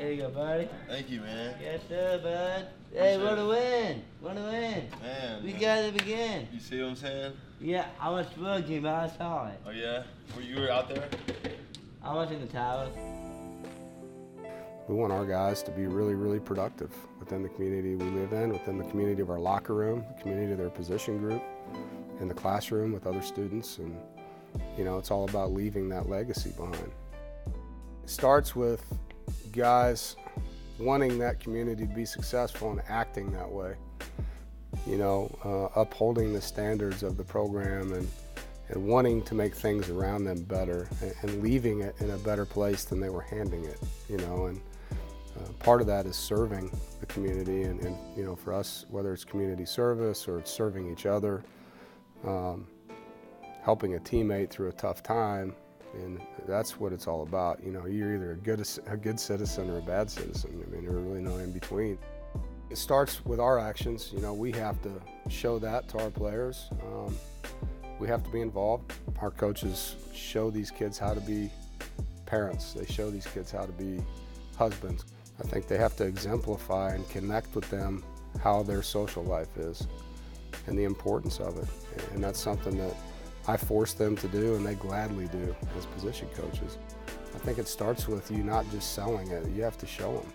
There you go, buddy. Thank you, man. Yes, sir, bud. Hey, what a win. What a win. Man. We got it again. You see what I'm saying? Yeah, I was working, but I saw it. Oh, yeah? You were out there? I was in the tower. We want our guys to be really, really productive within the community we live in, within the community of our locker room, the community of their position group, in the classroom with other students, and you know, it's all about leaving that legacy behind. It starts with guys wanting that community to be successful and acting that way. You know, upholding the standards of the program and wanting to make things around them better and leaving it in a better place than they were handing it, you know, and part of that is serving the community and, you know, for us, whether it's community service or it's serving each other, helping a teammate through a tough time, and that's what it's all about. You know, you're either a good citizen or a bad citizen. I mean, there's really no in between. It starts with our actions. You know, we have to show that to our players. We have to be involved. Our coaches show these kids how to be parents. They show these kids how to be husbands. I think they have to exemplify and connect with them how their social life is and the importance of it. And that's something that I force them to do, and they gladly do as position coaches. I think it starts with you not just selling it, you have to show them.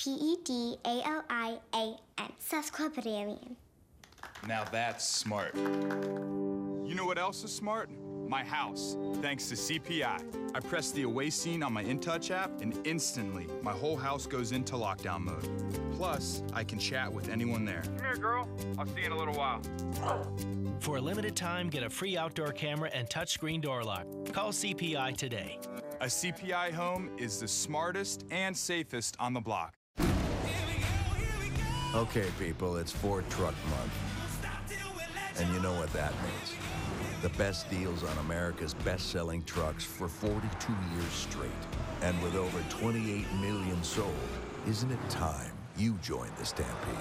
P-E-D-A-L-I-A-N, Sesquipedalian. Now that's smart. You know what else is smart? My house, thanks to CPI. I press the Away scene on my InTouch app, and instantly, my whole house goes into lockdown mode. Plus, I can chat with anyone there. Come here, girl. I'll see you in a little while. For a limited time, get a free outdoor camera and touchscreen door lock. Call CPI today. A CPI home is the smartest and safest on the block. Okay, people, it's Ford Truck Month. And you know what that means. The best deals on America's best-selling trucks for 42 years straight. And with over 28 million sold, isn't it time you joined the stampede?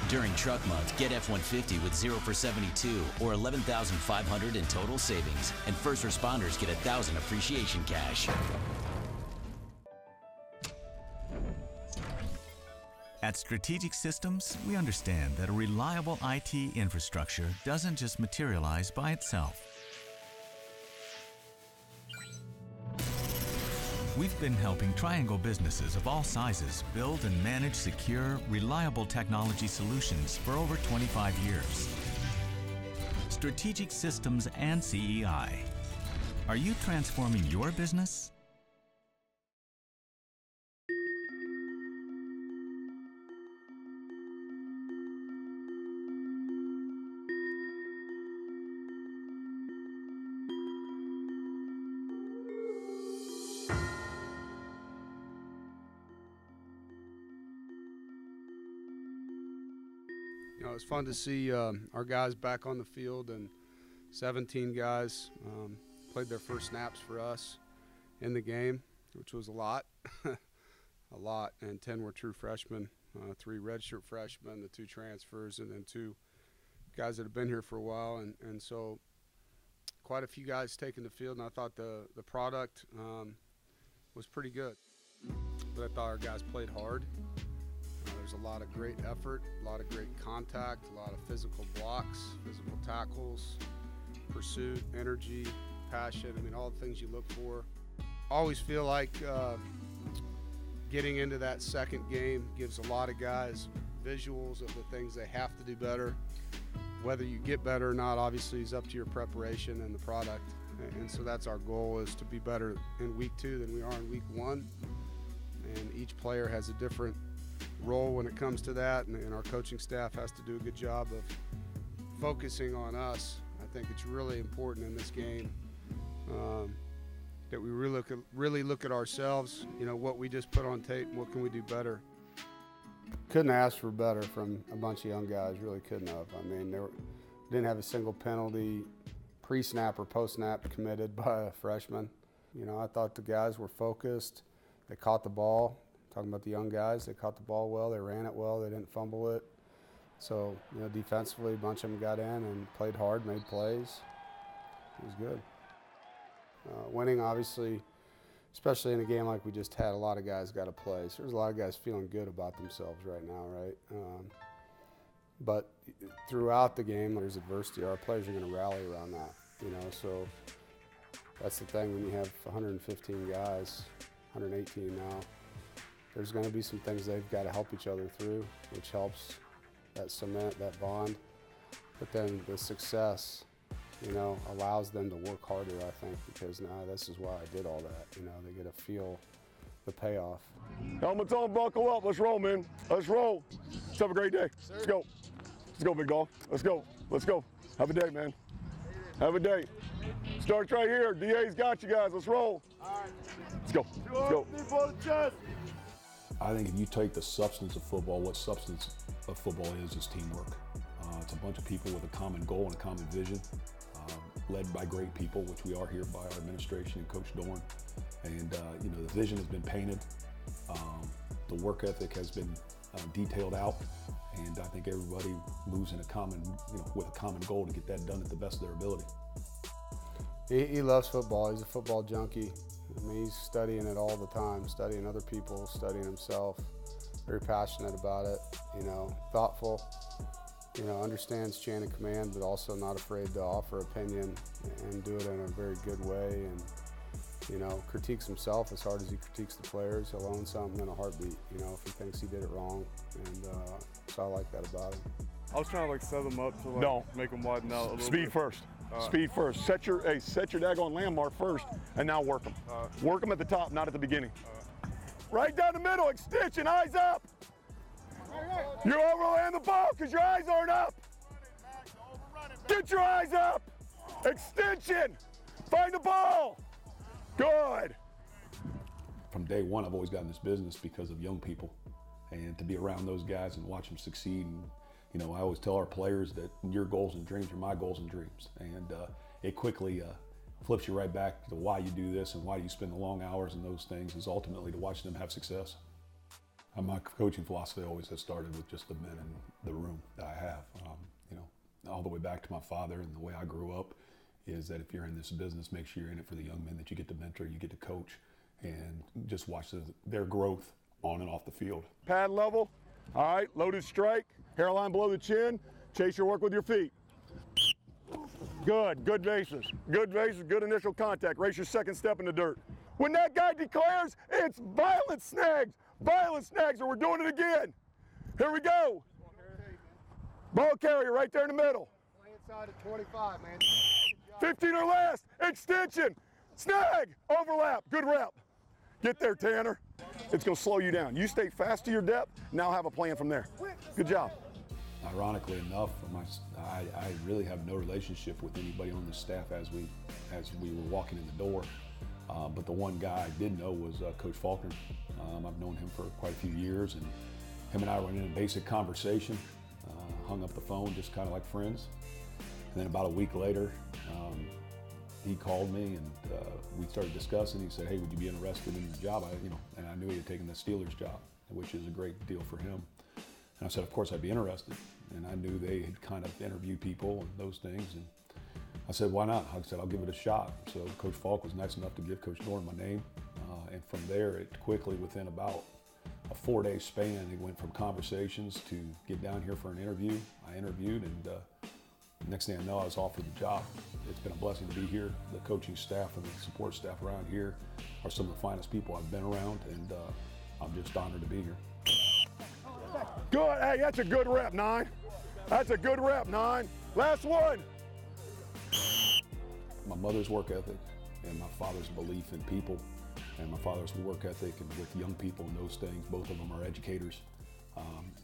During Truck Month, get F-150 with 0 for 72 or $11,500 in total savings. And first responders get $1,000 appreciation cash. At Strategic Systems, we understand that a reliable IT infrastructure doesn't just materialize by itself. We've been helping Triangle businesses of all sizes build and manage secure, reliable technology solutions for over 25 years. Strategic Systems and CEI. Are you transforming your business? You know, it's fun to see our guys back on the field, and 17 guys played their first snaps for us in the game, which was a lot, a lot, and 10 were true freshmen, 3 redshirt freshmen, the 2 transfers, and then 2 guys that have been here for a while, and so quite a few guys taking the field, and I thought the product was pretty good. But I thought our guys played hard. There's a lot of great effort, a lot of great contact, a lot of physical blocks, physical tackles, pursuit, energy, passion, I mean, all the things you look for. I always feel like getting into that second game gives a lot of guys visuals of the things they have to do better. Whether you get better or not, obviously, is up to your preparation and the product. And so that's our goal, is to be better in week 2 than we are in week 1. And each player has a different role when it comes to that, and our coaching staff has to do a good job of focusing on us. I think it's really important in this game that we really look at ourselves, you know, what we just put on tape and what can we do better. Couldn't ask for better from a bunch of young guys, really couldn't have. I mean, didn't have a single penalty pre-snap or post-snap committed by a freshman. You know, I thought the guys were focused, they caught the ball. Talking about the young guys, they caught the ball well, they ran it well, they didn't fumble it. So, you know, defensively, a bunch of them got in and played hard, made plays. It was good. Winning, obviously, especially in a game like we just had, a lot of guys got to play. So there's a lot of guys feeling good about themselves right now, right? But throughout the game, there's adversity. Our players are going to rally around that, you know. So that's the thing when you have 115 guys, 118 now. There's going to be some things they've got to help each other through, which helps that cement, that bond. But then the success, you know, allows them to work harder, I think, because now this is why I did all that. You know, they get to feel the payoff. Helmets on, buckle up. Let's roll, man. Let's roll. Let's have a great day. Let's go. Let's go, big dog. Let's go. Let's go. Have a day, man. Have a day. Starts right here. DA's got you guys. Let's roll. Let's go. Let's go. I think if you take the substance of football, what substance of football is teamwork. It's a bunch of people with a common goal and a common vision, led by great people, which we are here by our administration and Coach Doeren. And you know, the vision has been painted, the work ethic has been detailed out, and I think everybody moves in a common, you know, with a common goal to get that done at the best of their ability. He loves football. He's a football junkie. I mean, he's studying it all the time, studying other people, studying himself, very passionate about it, you know, thoughtful, you know, understands chain of command, but also not afraid to offer opinion and do it in a very good way, and, you know, critiques himself as hard as he critiques the players. He'll own something in a heartbeat, you know, if he thinks he did it wrong, and so I like that about him. I was trying to, like, set them up to, like, make them widen out a little bit. Speed first. Speed first. Set your daggone landmark first, and now work them. Work them at the top, not at the beginning. Right down the middle, extension, eyes up. You're overlaying the ball because your eyes aren't up. Get your eyes up. Extension. Find the ball. Good. From day one, I've always gotten this business because of young people, and to be around those guys and watch them succeed. And, you know, I always tell our players that your goals and dreams are my goals and dreams, and it quickly flips you right back to why you do this and why you spend the long hours and those things is ultimately to watch them have success. My coaching philosophy always has started with just the men in the room that I have. You know, all the way back to my father and the way I grew up is that if you're in this business, make sure you're in it for the young men that you get to mentor, you get to coach, and just watch their growth on and off the field. Pad level. All right, loaded strike. Hairline below the chin. Chase your work with your feet. Good bases. Good bases, good initial contact. Race your second step in the dirt. When that guy declares, it's violent snags. Violent snags, or we're doing it again. Here we go. Ball carrier right there in the middle. Play inside at 25, man. 15 or less. Extension. Snag. Overlap. Good rep. Get there, Tanner. It's going to slow you down. You stay fast to your depth. Now have a plan from there. Good job. Ironically enough, I really have no relationship with anybody on the staff as we were walking in the door. But the one guy I did know was Coach Faulkner. I've known him for quite a few years, and him and I were in a basic conversation. hung up the phone, just kind of like friends. And then about a week later, he called me and we started discussing. He said, "Hey, would you be interested in the job?" And I knew he had taken the Steelers job, which is a great deal for him. And I said, "Of course, I'd be interested." And I knew they had kind of interviewed people and those things. And I said, "Why not?" I said, "I'll give it a shot." So Coach Falk was nice enough to give Coach Doeren my name. And from there, it quickly, within about a 4-day span, it went from conversations to get down here for an interview. I interviewed, and next thing I know, I was offered the job. It's been a blessing to be here. The coaching staff and the support staff around here are some of the finest people I've been around, and I'm just honored to be here. Good. Hey, that's a good rep, 9. That's a good rep, 9. Last one. My mother's work ethic and my father's belief in people, and my father's work ethic and with young people and those things. Both of them are educators,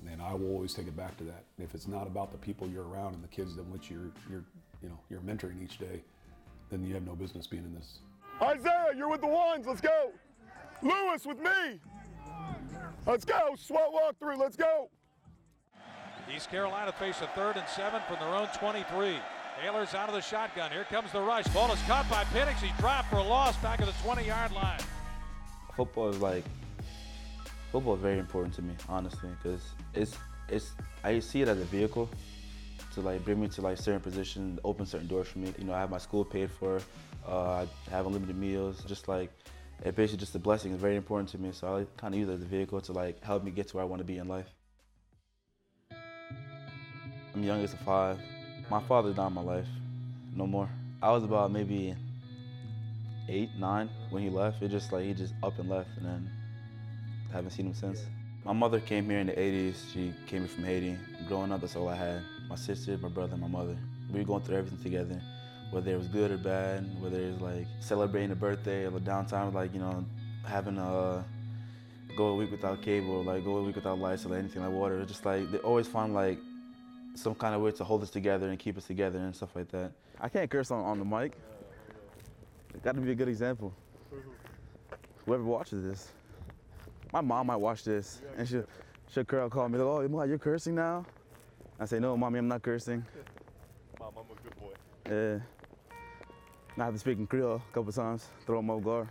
and I will always take it back to that. If it's not about the people you're around and the kids that which you're mentoring each day, then you have no business being in this. Isaiah, you're with the ones. Let's go. Louis with me. Let's go. SWAT walkthrough. Let's go. East Carolina face a 3rd and 7 from their own 23. Taylor's out of the shotgun. Here comes the rush. Ball is caught by Penix. He's dropped for a loss back at the 20-yard line. Football is very important to me, honestly, because I see it as a vehicle to like bring me to like certain positions, open certain doors for me. I have my school paid for. I have unlimited meals. Just like it basically just a blessing. It's very important to me. So I kind of use it as a vehicle to like help me get to where I want to be in life. I'm youngest of 5. My father's not in my life no more. I was about maybe 8, 9 when he left. It just like he just up and left, and then haven't seen him since. My mother came here in the 80s. She came here from Haiti. Growing up, that's all I had. My sister, my brother, and my mother. We were going through everything together, whether it was good or bad, whether it was like celebrating a birthday or the downtime, like having go a week without cable, or like go a week without lights or like anything like water. Just like they always find like some kind of way to hold us together and keep us together and stuff like that. I can't curse on the mic. It got to be a good example. Whoever watches this. My mom might watch this, and she'll call me, like, "Oh, you're cursing now?" I say, "No, Mommy, I'm not cursing." Mom, I'm a good boy. Yeah. I have to speak in Creole a couple times, throw them off guard.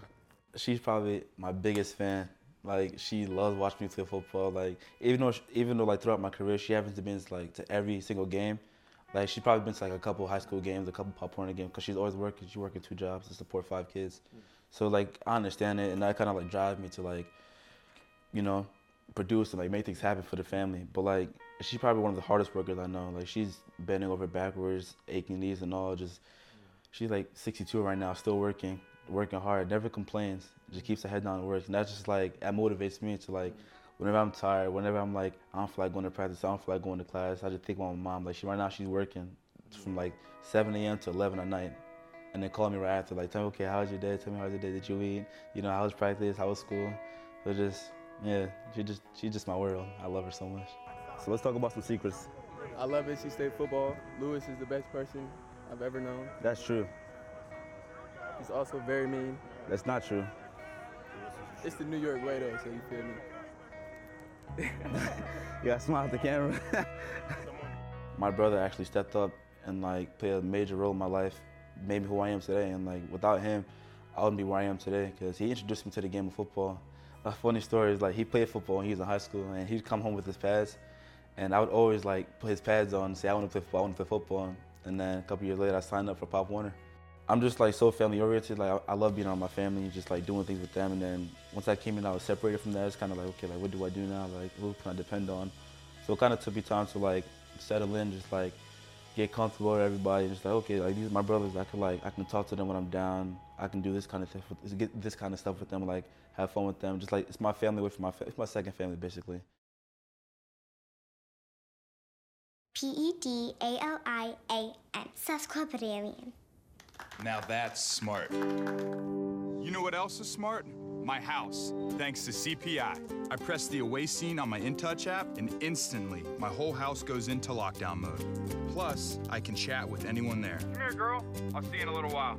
She's probably my biggest fan. Like, she loves watching me play football. Like, even though like throughout my career, she hasn't been like to every single game. Like, she's probably been to like a couple high school games, a couple Pop Warner games, because she's always working. She's working 2 jobs to support 5 kids. So like, I understand it, and that kind of like drives me to like, produce and like make things happen for the family. But like, she's probably one of the hardest workers I know. Like, she's bending over backwards, aching knees and all. She's like 62 right now, still working hard, never complains, just keeps her head down and works. And that's just like, that motivates me to like, whenever I'm tired, whenever I'm like, I don't feel like going to practice, I don't feel like going to class, I just think about my mom. Like, right now she's working from like 7 a.m. to 11 at night. And then call me right after, like, tell me, okay, how was your day? Tell me how was your day? Did you eat? How was practice? How was school? So she's just my world. I love her so much. So let's talk about some secrets. I love NC State football. Louis is the best person I've ever known. That's true. He's also very mean. That's not true. It's the New York way, though, so you feel me? You gotta smile at the camera. My brother actually stepped up and like played a major role in my life, made me who I am today. And like, without him, I wouldn't be where I am today, because he introduced me to the game of football. A funny story is like, he played football when he was in high school, and he'd come home with his pads, and I would always like put his pads on and say, I want to play football. And then a couple years later, I signed up for Pop Warner. I'm just like so family oriented. Like, I love being around my family, just like doing things with them. And then once I came in, I was separated from that. It's kind of like, okay, like what do I do now? Like, who can I depend on? So it kind of took me time to like settle in, just like get comfortable with everybody. Just like, okay, like these are my brothers. I can talk to them when I'm down. I can do this kind of stuff, get this kind of stuff with them. Like, have fun with them. Just like, it's my family away from it's my second family, basically. PEDALIAN, Sesquipedalian. Now that's smart. You know what else is smart? My house, thanks to CPI. I press the Away Scene on my InTouch app, and instantly, my whole house goes into lockdown mode. Plus, I can chat with anyone there. Come here, girl. I'll see you in a little while.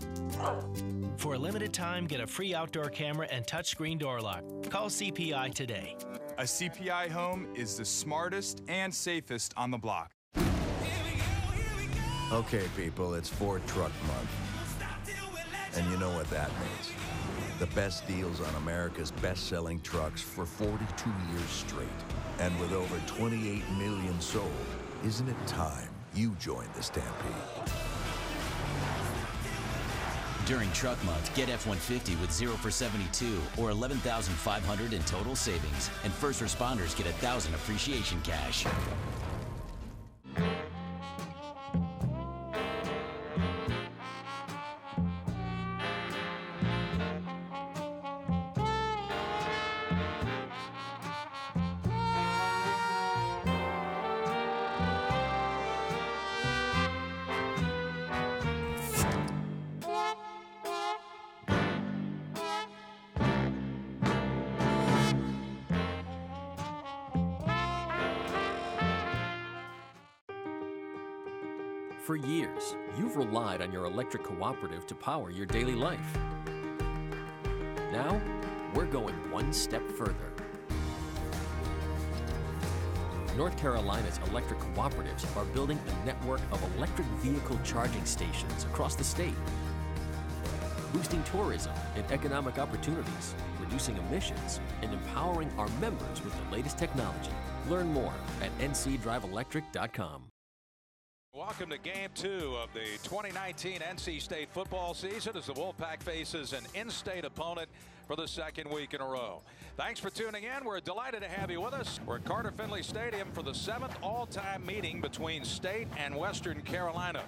For a limited time, get a free outdoor camera and touchscreen door lock. Call CPI today. A CPI home is the smartest and safest on the block. Okay, people, it's Ford Truck Month. And you know what that means. The best deals on America's best-selling trucks for 42 years straight. And with over 28 million sold, isn't it time you joined the stampede? During Truck Month, get F-150 with 0 for 72 or $11,500 in total savings. And first responders get $1,000 appreciation cash. For years, you've relied on your electric cooperative to power your daily life. Now, we're going one step further. North Carolina's electric cooperatives are building a network of electric vehicle charging stations across the state, boosting tourism and economic opportunities, reducing emissions, and empowering our members with the latest technology. Learn more at ncdriveelectric.com. Welcome to Game 2 of the 2019 NC State football season as the Wolfpack faces an in-state opponent for the second week in a row. Thanks for tuning in. We're delighted to have you with us. We're at Carter Finley Stadium for the 7th all-time meeting between State and Western Carolina.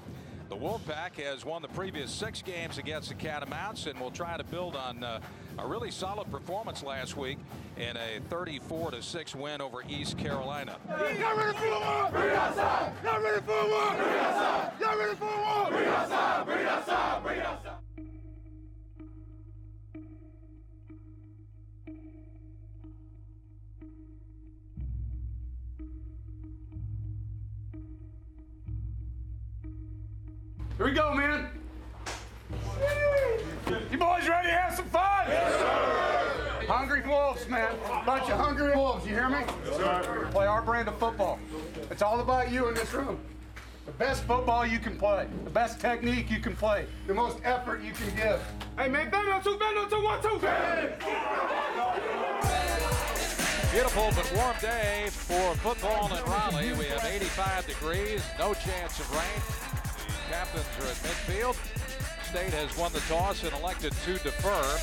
The Wolfpack has won the previous 6 games against the Catamounts and will try to build on a really solid performance last week in a 34-6 win over East Carolina. Y'all ready for war? Bring it outside! Y'all ready for war? Bring it outside! Y'all ready for war? Bring it outside! Bring it outside! Bring it outside! Here we go, man. You boys ready to have some fun? Yes, sir. Hungry wolves, man. Bunch of hungry wolves, you hear me? Yes, sir. Play our brand of football. It's all about you in this room. The best football you can play. The best technique you can play. The most effort you can give. Hey, man, bend on 2, 1, 2. Beautiful but warm day for football in Raleigh. We have 85 degrees, no chance of rain. The captains are at midfield. State has won the toss and elected to defer.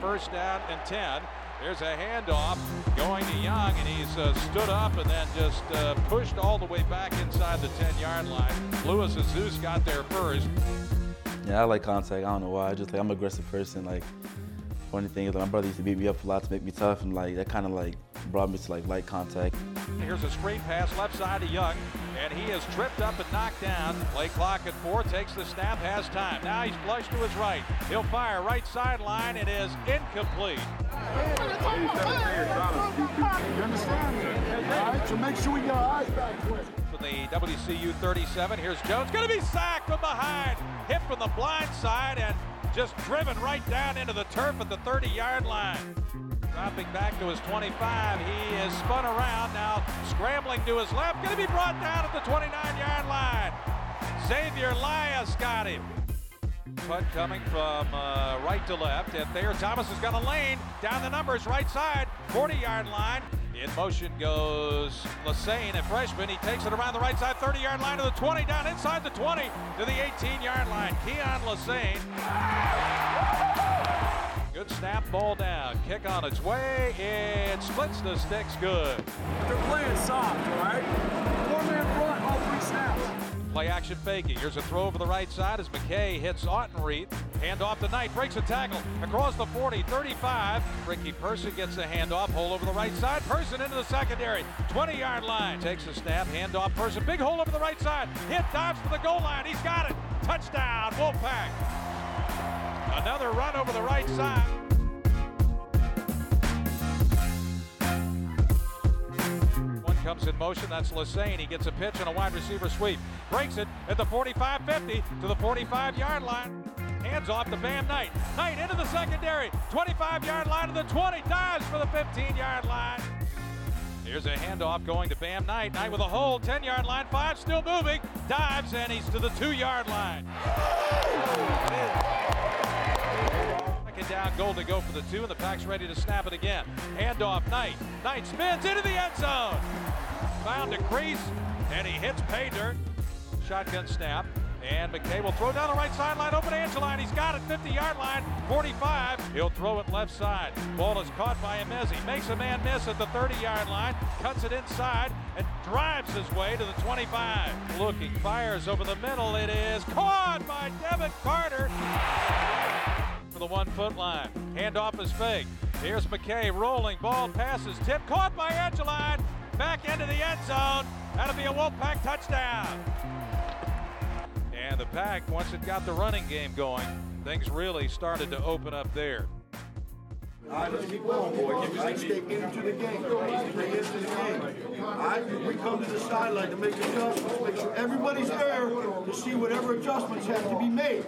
First down and 10. There's a handoff going to Young, and he's stood up and then just pushed all the way back inside the 10-yard line. Louis Acceus got there first. Yeah, I like contact. I don't know why. I'm an aggressive person. Like, funny thing is, my brother used to beat me up a lot to make me tough, and like that kind of like brought me to like light contact. Here's a screen pass left side to Young, and he is tripped up and knocked down. Play clock at 4, takes the snap, has time. Now he's flushed to his right. He'll fire right sideline. It is incomplete. You understand? All right, so make sure we get our eyes back quick. For the WCU 37, here's Jones. Going to be sacked from behind. Hit from the blind side and just driven right down into the turf at the 30-yard line. Dropping back to his 25. He is spun around now, scrambling to his left. Going to be brought down at the 29-yard line. Xavier Elias got him. Punt coming from right to left, and Thayer Thomas has got a lane down the numbers, right side, 40-yard line. In motion goes Lassane, a freshman. He takes it around the right side, 30-yard line to the 20, down inside the 20 to the 18-yard line. Keon Lassane. Good snap, ball down. Kick on its way. It splits the sticks good. They're playing soft, all right? 4-man front, all 3 snaps. Play action faking. Here's a throw over the right side as McKay hits Ottenreith. Hand off to Knight, breaks a tackle across the 40, 35. Ricky Person gets the handoff, hole over the right side. Person into the secondary, 20-yard line. Takes a snap, handoff, Person, big hole over the right side. Hit, dives for the goal line. He's got it. Touchdown, Wolfpack. Another run over the right side. comes in motion. That's Lassane. He gets a pitch and a wide receiver sweep. Breaks it at the 45-50 to the 45-yard line. Hands off to Bam Knight. Knight into the secondary. 25-yard line to the 20. Dives for the 15-yard line. Here's a handoff going to Bam Knight. Knight with a hole. 10-yard line. 5 still moving. Dives and he's to the 2-yard line. Second down, goal to go for the 2, and the Pack's ready to snap it again. Handoff, Knight. Knight spins into the end zone. Found a crease, and he hits pay dirt. Shotgun snap, and McKay will throw down the right sideline. Open Angeline. He's got it. 50-yard line. 45. He'll throw it left side. Ball is caught by Emezi. Makes a man miss at the 30-yard line. Cuts it inside and drives his way to the 25. Looking, fires over the middle. It is caught by Devin Carter. For the 1-foot line. Handoff is fake. Here's McKay rolling. Ball passes. Tip caught by Angeline. Back into the end zone. That'll be a Wolfpack touchdown. And the Pack, once it got the running game going, things really started to open up there. All right, let's keep going, boys. Stay into the game. Stay into the game. All right, we come to the sideline to make adjustments, make sure everybody's there to see whatever adjustments have to be made.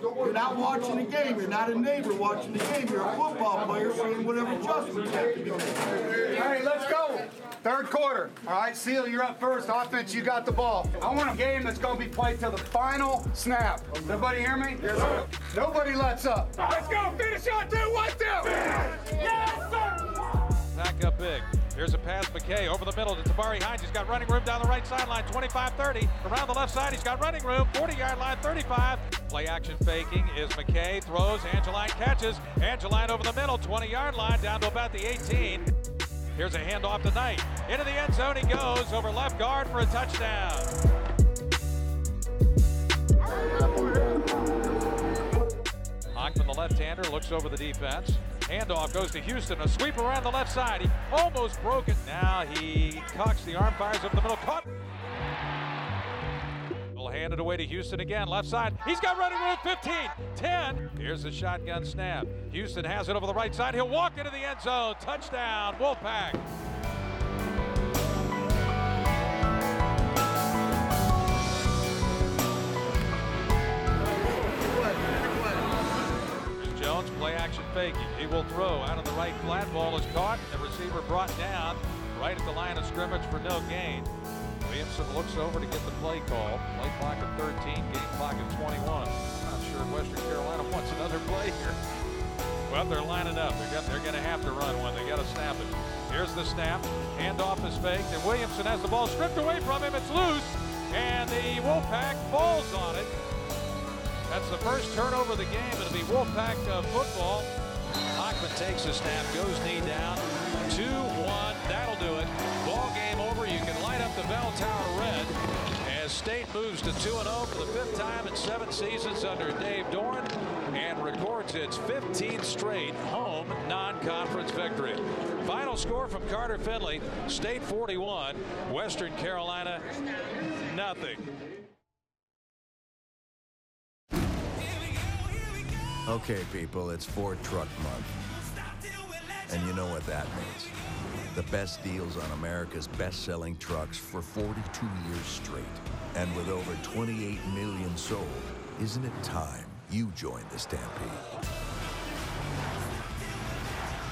You're not watching the game. You're not a neighbor watching the game. You're a football player seeing whatever adjustments have to be made. All right, let's go. Third quarter. All right, Seal, you're up first. Offense, you got the ball. I want a game that's going to be played till the final snap. Does everybody hear me? Yes, sir. Nobody lets up. Let's go. Finish on 2, 1, 2. Yes, sir. Back up big. Here's a pass, McKay over the middle to Tabari Hines. He's got running room down the right sideline, 25-30. Around the left side, he's got running room, 40-yard line, 35. Play action faking is McKay. Throws, Angeline catches. Angeline over the middle, 20-yard line, down to about the 18. Here's a handoff to Knight. Into the end zone he goes, over left guard for a touchdown. Hockman, the left-hander, looks over the defense. Handoff goes to Houston, a sweep around the left side. He almost broke it. Now he cocks the arm, fires over the middle, caught. Will hand it away to Houston again, left side. He's got running room, 15, 10. Here's the shotgun snap. Houston has it over the right side. He'll walk into the end zone. Touchdown, Wolfpack. Here's Jones, play action faking. He will throw out of the right flat. Ball is caught. The receiver brought down right at the line of scrimmage for no gain. Williamson looks over to get the play call. Play clock at 13, game clock at 21. I'm not sure Western Carolina wants another play here. Well, they're lining up. They're going to have to run one. They got to snap it. Here's the snap. Handoff is faked, and Williamson has the ball stripped away from him. It's loose, and the Wolfpack falls on it. That's the first turnover of the game. It'll be Wolfpack football. Hockman takes the snap, goes knee down. 2-1. That'll do it. Ball game over. You can light up the bell tower red as State moves to 2-0 for the 5th time in 7 seasons under Dave Doeren and records its 15th straight home non-conference victory. Final score from Carter Finley: State 41, Western Carolina nothing. Okay, people, it's Ford Truck Month. And you know what that means. The best deals on America's best-selling trucks for 42 years straight. And with over 28 million sold, isn't it time you joined the stampede?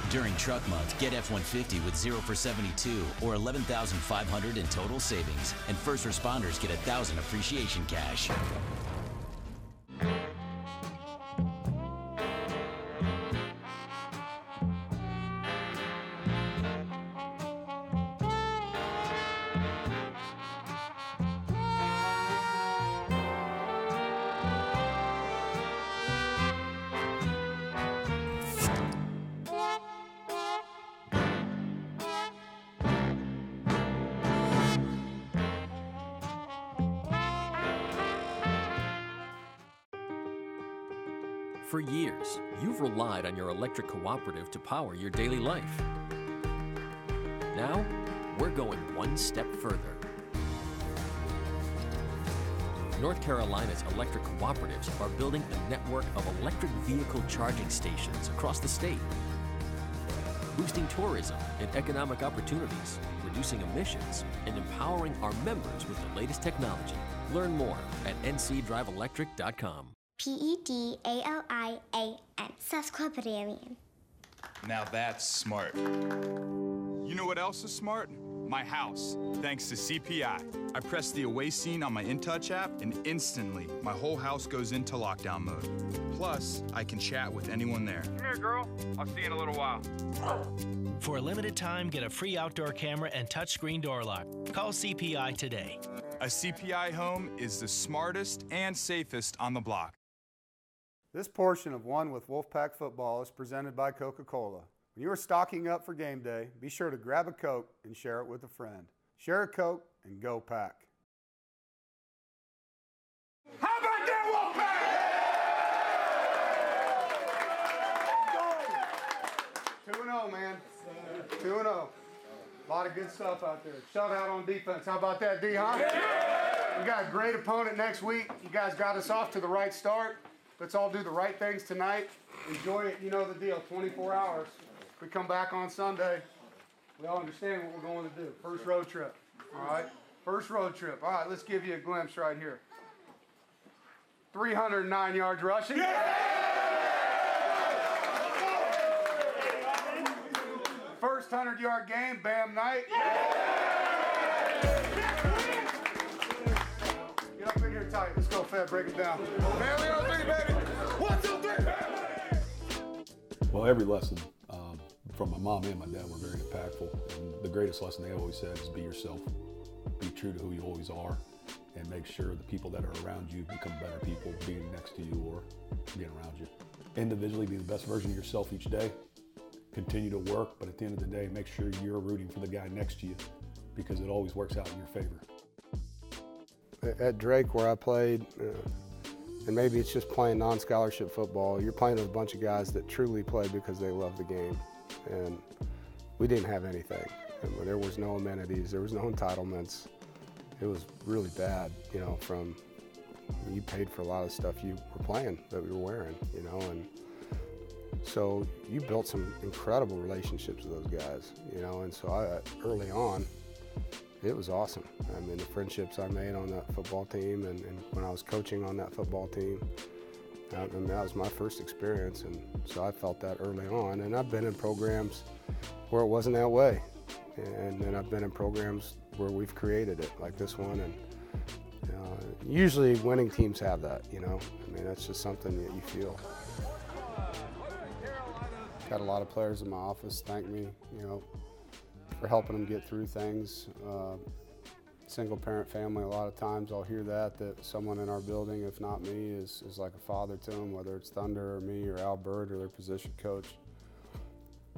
During Truck Month, get F-150 with 0 for 72 or $11,500 in total savings. And first responders get $1,000 appreciation cash. For years, you've relied on your electric cooperative to power your daily life. Now, we're going one step further. North Carolina's electric cooperatives are building a network of electric vehicle charging stations across the state, boosting tourism and economic opportunities, reducing emissions and empowering our members with the latest technology. Learn more at ncdriveelectric.com. PEDALIAN. Sesquipedalian. Now that's smart. You know what else is smart? My house, thanks to CPI. I press the Away Scene on my InTouch app, and instantly, my whole house goes into lockdown mode. Plus, I can chat with anyone there. Come here, girl. I'll see you in a little while. For a limited time, get a free outdoor camera and touchscreen door lock. Call CPI today. A CPI home is the smartest and safest on the block. This portion of One with Wolfpack Football is presented by Coca-Cola. When you are stocking up for game day, be sure to grab a Coke and share it with a friend. Share a Coke and go Pack. How about that, Wolfpack? 2-0, man. 2-0. A lot of good stuff out there. Shutout on defense. How about that, D, huh? We got a great opponent next week. You guys got us off to the right start. Let's all do the right things tonight. Enjoy it. You know the deal. 24 hours. We come back on Sunday. We all understand what we're going to do. First road trip. All right? First road trip. All right, let's give you a glimpse right here. 309 yards rushing. Yeah! First 100-yard game, Bam Knight. Yeah! Get up in here tight. Let's go, Fed. Break it down. Family on three, baby. 1, 2, 3. Well, every lesson from my mom and my dad were very impactful. And the greatest lesson they always said is be yourself. Be true to who you always are, and make sure the people that are around you become better people being next to you or being around you. Individually, be the best version of yourself each day. Continue to work, but at the end of the day, make sure you're rooting for the guy next to you, because it always works out in your favor. At Drake, where I played, and maybe it's just playing non-scholarship football, you're playing with a bunch of guys that truly play because they love the game. And we didn't have anything. And there was no amenities, there was no entitlements. It was really bad, you know, from, you paid for a lot of stuff you were playing, that we were wearing, you know, and so you built some incredible relationships with those guys, you know, and so early on, it was awesome. I mean, the friendships I made on that football team and when I was coaching on that football team, I mean, that was my first experience, and so I felt that early on. And I've been in programs where it wasn't that way, and then I've been in programs where we've created it, like this one. And usually winning teams have that, you know. I mean, that's just something that you feel. Got a lot of players in my office thank me, you know, for helping them get through things. Single parent family, a lot of times I'll hear that someone in our building, if not me, is like a father to them, whether it's Thunder or me or Albert or their position coach.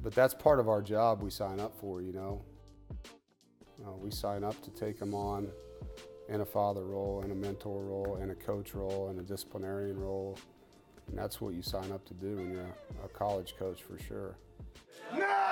But that's part of our job we sign up for, you know. We sign up to take them on in a father role, in a mentor role, in a coach role, in a disciplinarian role. And that's what you sign up to do when you're a college coach, for sure. Yeah!